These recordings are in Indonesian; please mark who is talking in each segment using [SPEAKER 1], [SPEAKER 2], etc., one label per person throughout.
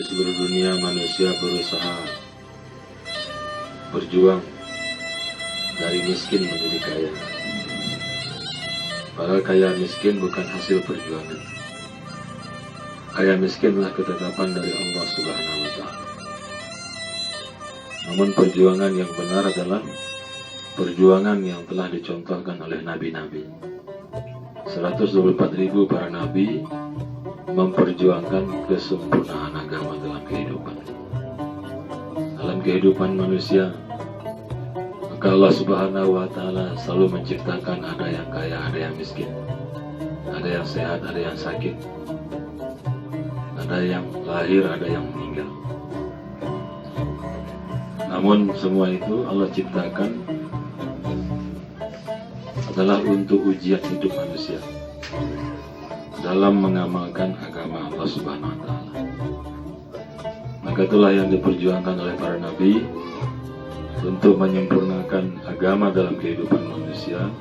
[SPEAKER 1] seluruh dunia manusia berusaha berjuang dari miskin menjadi kaya. Padahal kaya miskin bukan hasil perjuangan. Kaya miskinlah ketetapan dari Allah Subhanahu wa Ta'ala. Namun perjuangan yang benar adalah perjuangan yang telah dicontohkan oleh nabi-nabi. 124.000 para nabi memperjuangkan kesempurnaan agama dalam kehidupan. Dalam kehidupan manusia, maka Allah Subhanahu wa Ta'ala selalu menciptakan ada yang kaya, ada yang miskin, ada yang sehat, ada yang sakit, ada yang lahir, ada yang meninggal. Namun semua itu Allah ciptakan adalah untuk ujian hidup manusia dalam mengamalkan agama Allah Subhanahu wa Ta'ala. Maka itulah yang diperjuangkan oleh para nabi untuk menyempurnakan agama dalam kehidupan manusia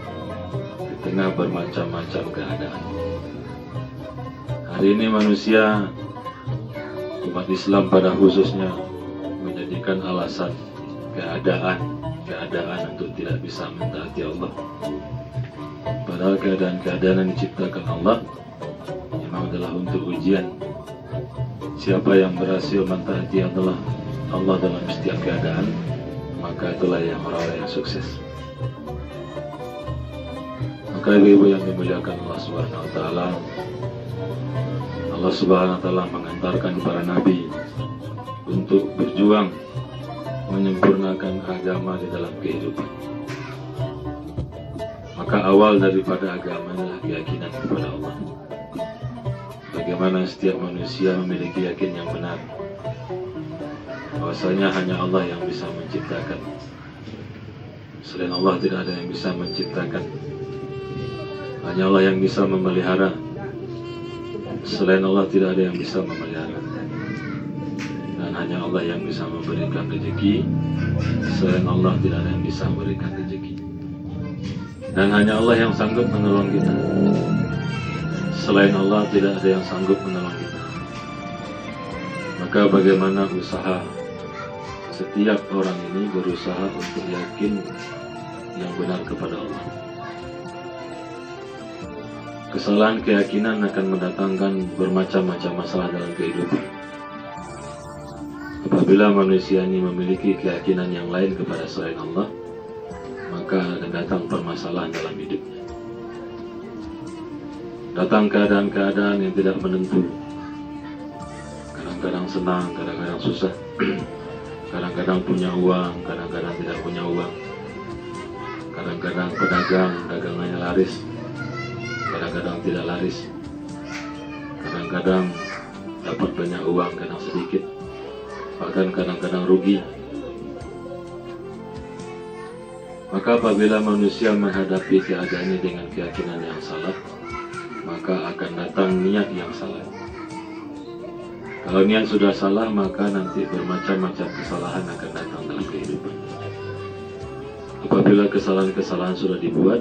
[SPEAKER 1] di tengah bermacam-macam keadaan. Hari ini manusia, umat Islam pada khususnya, menjadikan alasan keadaan untuk tidak bisa mentaati Allah. Padahal keadaan-keadaan yang diciptakan Allah memang adalah untuk ujian. Siapa yang berhasil mentaati Allah dalam setiap keadaan, maka itulah yang orang-orang yang sukses. Maka ibu-ibu yang dimuliakan Allah Subhanahu wa Ta'ala, Allah Subhanahu wa Ta'ala mengantarkan para nabi untuk berjuang menyempurnakan agama di dalam kehidupan. Maka awal daripada agama adalah keyakinan kepada Allah. Bagaimana setiap manusia memiliki yakin yang benar bahwasanya hanya Allah yang bisa menciptakan. Selain Allah tidak ada yang bisa menciptakan. Hanya Allah yang bisa memelihara. Selain Allah tidak ada yang bisa memelihara. Dan hanya Allah yang bisa memberikan rezeki. Selain Allah tidak ada yang bisa memberikan rezeki. Dan hanya Allah yang sanggup menolong kita. Selain Allah tidak ada yang sanggup menolong kita. Maka bagaimana usaha setiap orang ini berusaha untuk yakin yang benar kepada Allah. Kesalahan keyakinan akan mendatangkan bermacam-macam masalah dalam kehidupan. Apabila manusia ini memiliki keyakinan yang lain kepada selain Allah, maka akan datang permasalahan dalam hidupnya. Datang keadaan-keadaan yang tidak menentu. Kadang-kadang senang, kadang-kadang susah. Kadang-kadang punya uang, kadang-kadang tidak punya uang. Kadang-kadang pedagang, dagangannya laris. Kadang-kadang tidak laris. Kadang-kadang dapat banyak uang, kadang sedikit. Bahkan kadang-kadang rugi. Maka apabila manusia menghadapi keadaannya dengan keyakinan yang salah, maka akan datang niat yang salah. Kalau niat sudah salah, maka nanti bermacam-macam kesalahan akan datang dalam kehidupan. Apabila kesalahan-kesalahan sudah dibuat,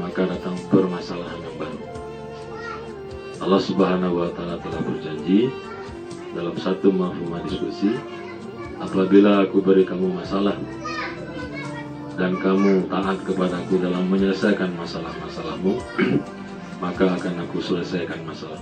[SPEAKER 1] maka datang permasalahan yang baru. Allah Subhanahu wa Ta'ala telah berjanji dalam satu mafhumah diskusi, apabila aku beri kamu masalah dan kamu taat kepadaku dalam menyelesaikan masalah-masalahmu, maka akan aku selesaikan masalah.